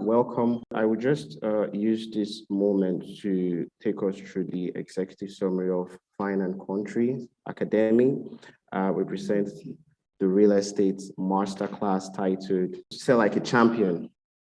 welcome. I will just use this moment to take us through the executive summary of Fine and Country Academy. We present the real estate masterclass titled Sell Like a Champion.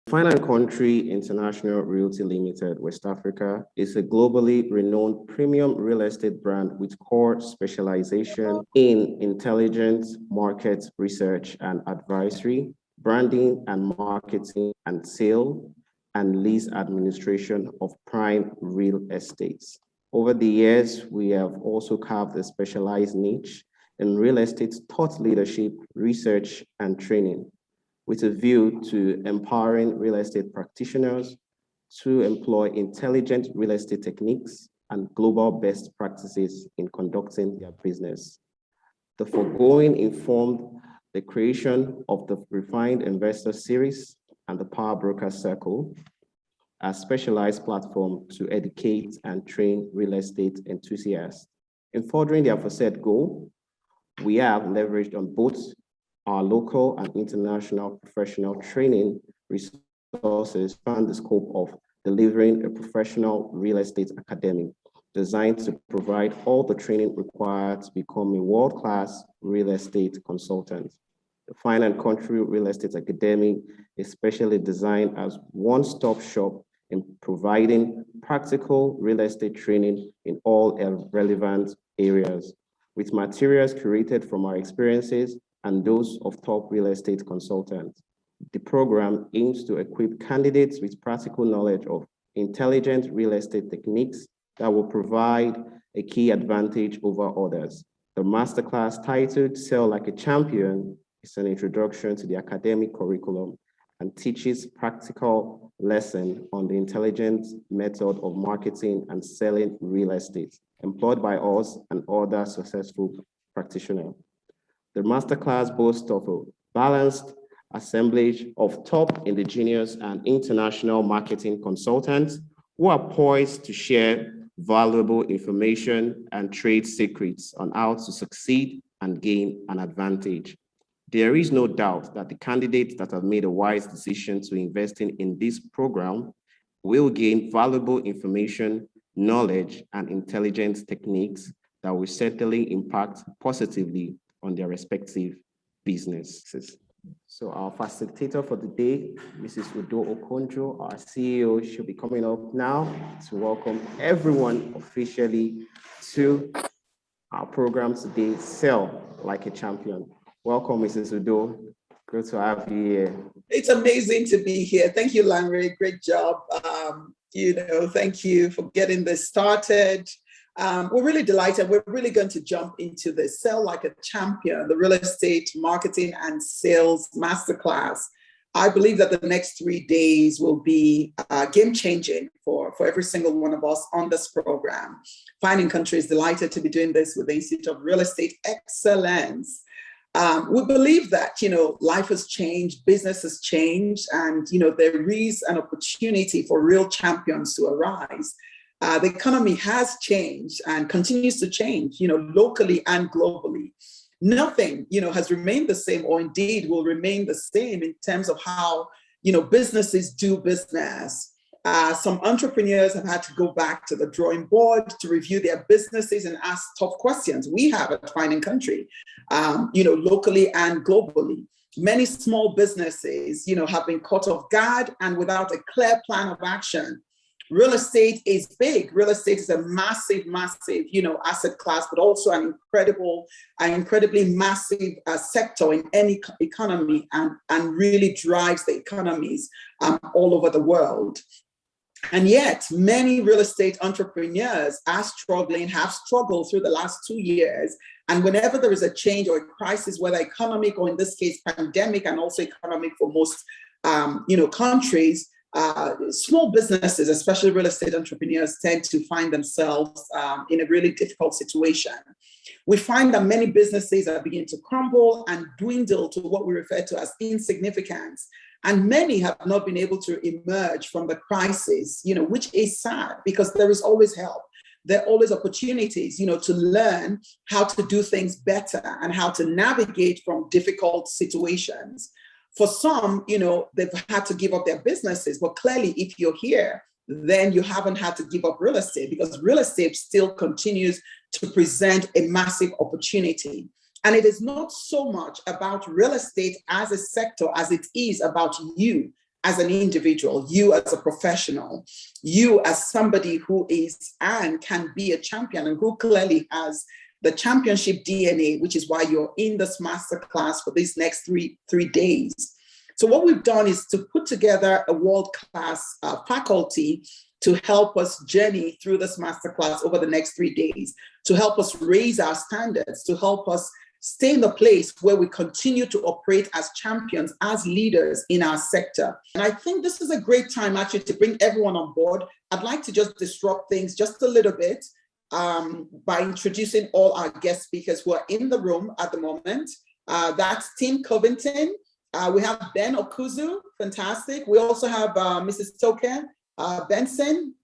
Fine and Country International Realty Limited, West Africa, is a globally renowned premium real estate brand with core specialization in intelligent market research and advisory, branding and marketing and sale, and lease administration of prime real estates. Over the years, we have also carved a specialized niche in real estate thought leadership, research, and training, with a view to empowering real estate practitioners to employ intelligent real estate techniques and global best practices in conducting their business. The foregoing informed the creation of the Refined Investor Series and the Power Broker Circle, a specialized platform to educate and train real estate enthusiasts. In furthering the aforesaid goal, we have leveraged on both our local and international professional training resources and the scope of delivering a professional real estate academy designed to provide all the training required to become a world-class real estate consultant. The Fine and Country Real Estate Academy is specially designed as one-stop shop in providing practical real estate training in all relevant areas, with materials curated from our experiences and those of top real estate consultants. The program aims to equip candidates with practical knowledge of intelligent real estate techniques that will provide a key advantage over others. The masterclass titled Sell Like a Champion is an introduction to the academic curriculum and teaches practical lesson on the intelligent method of marketing and selling real estate employed by us and other successful practitioners. The masterclass boasts of a balanced assemblage of top indigenous and international marketing consultants who are poised to share valuable information and trade secrets on how to succeed and gain an advantage. There is no doubt that the candidates that have made a wise decision to invest in this program will gain valuable information, knowledge, and intelligence techniques that will certainly impact positively on their respective businesses. So our facilitator for the day, Mrs. Udo Okonjo, our CEO, should be coming up now to welcome everyone officially to our program today, Sell Like a Champion. Welcome, Mrs. Udo. Good to have you here. It's amazing to be here. Thank you, Lanre. Great job. Thank you for getting this started. We're really delighted. We're really going to jump into the Sell Like a Champion, the real estate marketing and sales masterclass. I believe that the next 3 days will be game-changing for every single one of us on this program. Fine and Country is delighted to be doing this with the Institute of Real Estate Excellence. We believe that, life has changed, business has changed, and, there is an opportunity for real champions to arise. The economy has changed and continues to change, locally and globally. Nothing, has remained the same, or indeed will remain the same in terms of how, businesses do business. Some entrepreneurs have had to go back to the drawing board to review their businesses and ask tough questions. We have at Fine and Country, locally and globally. Many small businesses, have been caught off guard and without a clear plan of action. Real estate is big. Real estate is a massive, asset class, but also an incredibly massive sector in any economy, and really drives the economies all over the world. And yet, many real estate entrepreneurs have struggled through the last 2 years. And whenever there is a change or a crisis, whether economic or in this case, pandemic, and also economic for most, countries, small businesses, especially real estate entrepreneurs, tend to find themselves in a really difficult situation. We find that many businesses are beginning to crumble and dwindle to what we refer to as insignificance. And many have not been able to emerge from the crisis, which is sad, because there is always help. There are always opportunities, to learn how to do things better and how to navigate from difficult situations. For some, they've had to give up their businesses, but clearly if you're here, then you haven't had to give up real estate, because real estate still continues to present a massive opportunity. And it is not so much about real estate as a sector as it is about you as an individual, you as a professional, you as somebody who is and can be a champion and who clearly has the championship DNA, which is why you're in this masterclass for these next three days. So what we've done is to put together a world-class faculty to help us journey through this masterclass over the next 3 days, to help us raise our standards, to help us stay in the place where we continue to operate as champions, as leaders in our sector. And I think this is a great time actually to bring everyone on board. I'd like to just disrupt things just a little bit by introducing all our guest speakers who are in the room at the moment. That's Tim Covington. We have Ben Okuzu, fantastic. We also have Mrs. Token Benson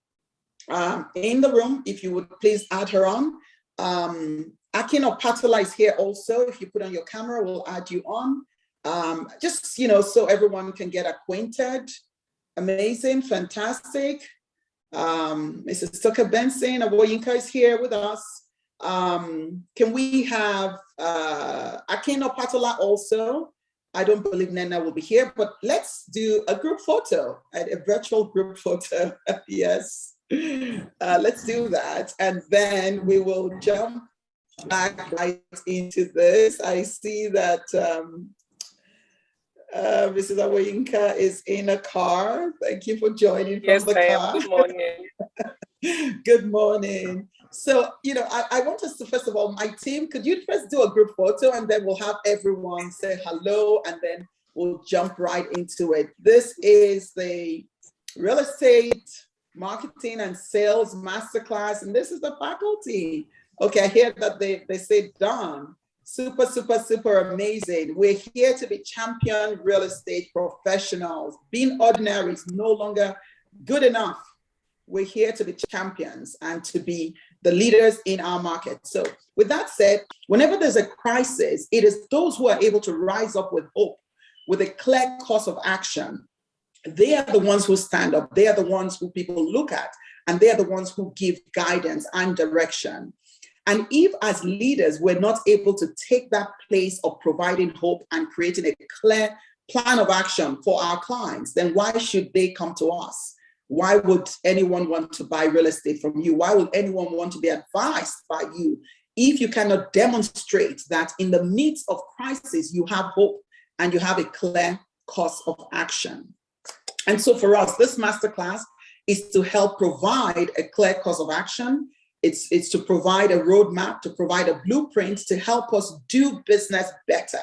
in the room. If you would please add her on. Akin Opatola is here also. If you put on your camera, we'll add you on. Just, so everyone can get acquainted. Amazing, fantastic. Mrs. Tucker Benson, Aboyinka is here with us. Can we have Akin Opatola also? I don't believe Nena will be here, but let's do a group photo, a virtual group photo. Yes, let's do that. And then we will jump back right into this. I see that Mrs. Awoyinka is in a car. Thank you for joining from the car. Good morning. Good morning. So, I want us to, first of all, my team, could you first do a group photo and then we'll have everyone say hello and then we'll jump right into it. This is the Real Estate Marketing and Sales Masterclass, and this is the faculty. Okay, I hear that they say done. Super, super, super amazing. We're here to be champion real estate professionals. Being ordinary is no longer good enough. We're here to be champions and to be the leaders in our market. So with that said, whenever there's a crisis, it is those who are able to rise up with hope, with a clear course of action. They are the ones who stand up. They are the ones who people look at, and they are the ones who give guidance and direction. And if as leaders, we're not able to take that place of providing hope and creating a clear plan of action for our clients, then why should they come to us? Why would anyone want to buy real estate from you? Why would anyone want to be advised by you if you cannot demonstrate that in the midst of crisis, you have hope and you have a clear course of action? And so for us, this masterclass is to help provide a clear course of action. It's to provide a roadmap, to provide a blueprint to help us do business better.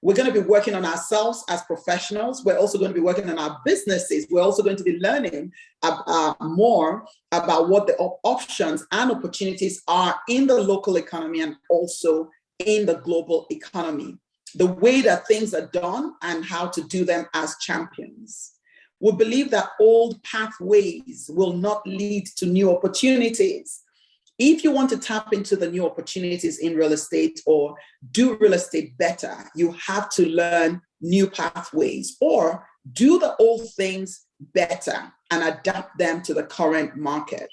We're going to be working on ourselves as professionals. We're also going to be working on our businesses. We're also going to be learning more about what the options and opportunities are in the local economy and also in the global economy, the way that things are done and how to do them as champions. We believe that old pathways will not lead to new opportunities. If you want to tap into the new opportunities in real estate or do real estate better, you have to learn new pathways or do the old things better and adapt them to the current market.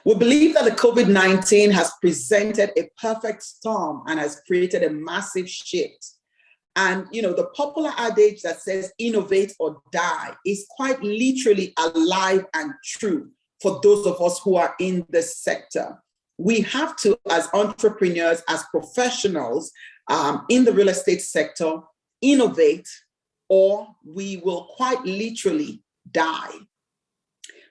We believe that the COVID-19 has presented a perfect storm and has created a massive shift. And, the popular adage that says innovate or die is quite literally alive and true for those of us who are in this sector. We have to, as entrepreneurs, as professionals in the real estate sector, innovate, or we will quite literally die.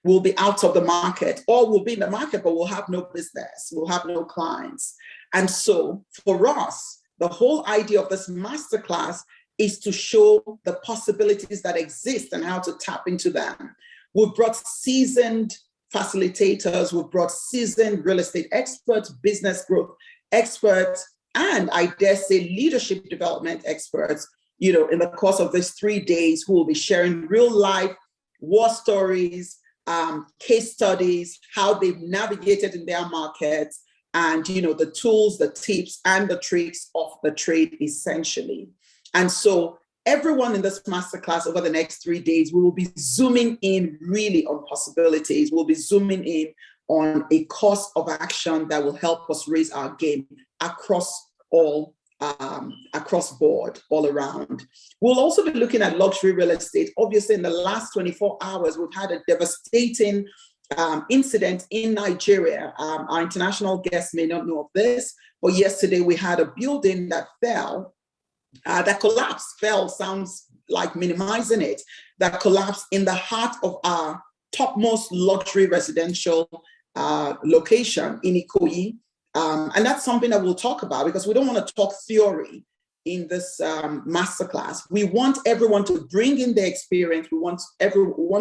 We'll be out of the market, or we'll be in the market, but we'll have no business, we'll have no clients. And so for us, the whole idea of this masterclass is to show the possibilities that exist and how to tap into them. We've brought seasoned facilitators, we've brought seasoned real estate experts, business growth experts, and I dare say leadership development experts, in the course of these 3 days, who will be sharing real life war stories, case studies, how they've navigated in their markets, and the tools, the tips, and the tricks of the trade, essentially. And so everyone in this masterclass over the next 3 days, we will be zooming in really on possibilities. We'll be zooming in on a course of action that will help us raise our game across board, all around. We'll also be looking at luxury real estate. Obviously, in the last 24 hours, we've had a devastating incident in Nigeria. Our international guests may not know of this, but yesterday we had a building that fell, that collapsed. Fell sounds like minimizing it. That collapsed in the heart of our topmost luxury residential location in Ikoyi. And that's something that we'll talk about, because we don't want to talk theory in this masterclass. We want everyone to bring in their experience. We want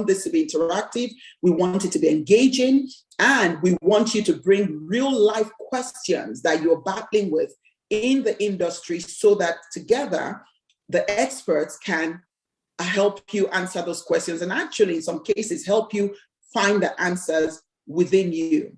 this to be interactive. We want it to be engaging. And we want you to bring real life questions that you're battling with in the industry, so that together the experts can help you answer those questions, and actually in some cases help you find the answers within you.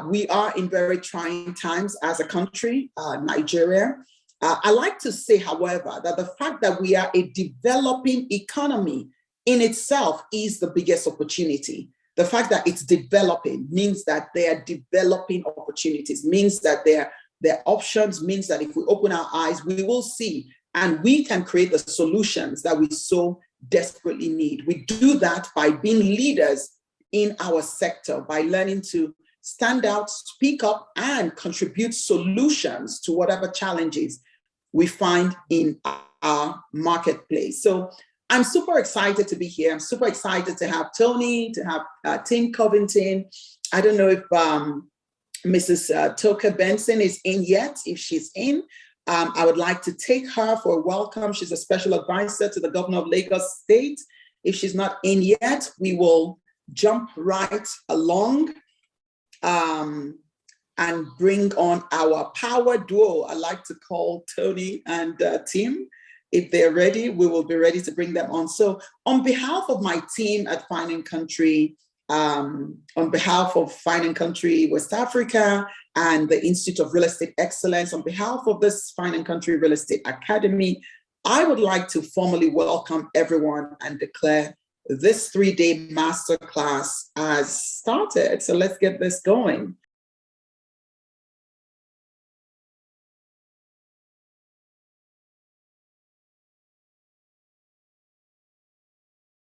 We are in very trying times as a country, Nigeria. I like to say, however, that the fact that we are a developing economy in itself is the biggest opportunity. The fact that it's developing means that they are developing opportunities, means that there are options, means that if we open our eyes, we will see, and we can create the solutions that we so desperately need. We do that by being leaders in our sector, by learning to stand out, speak up, and contribute solutions to whatever challenges we find in our marketplace. So I'm super excited to be here. I'm super excited to have Tony, to have Tim Covington. I don't know if Mrs. Toka Benson is in yet. If she's in, I would like to take her for a welcome. She's a special advisor to the governor of Lagos State. If she's not in yet, we will jump right along and bring on our power duo. I like to call Tony and Tim. If they're ready, we will be ready to bring them on. So on behalf of my team at Fine & Country, on behalf of Fine & Country West Africa and the Institute of Real Estate Excellence, on behalf of this Fine & Country Real Estate Academy, I would like to formally welcome everyone and declare this 3-day masterclass has started. So let's get this going.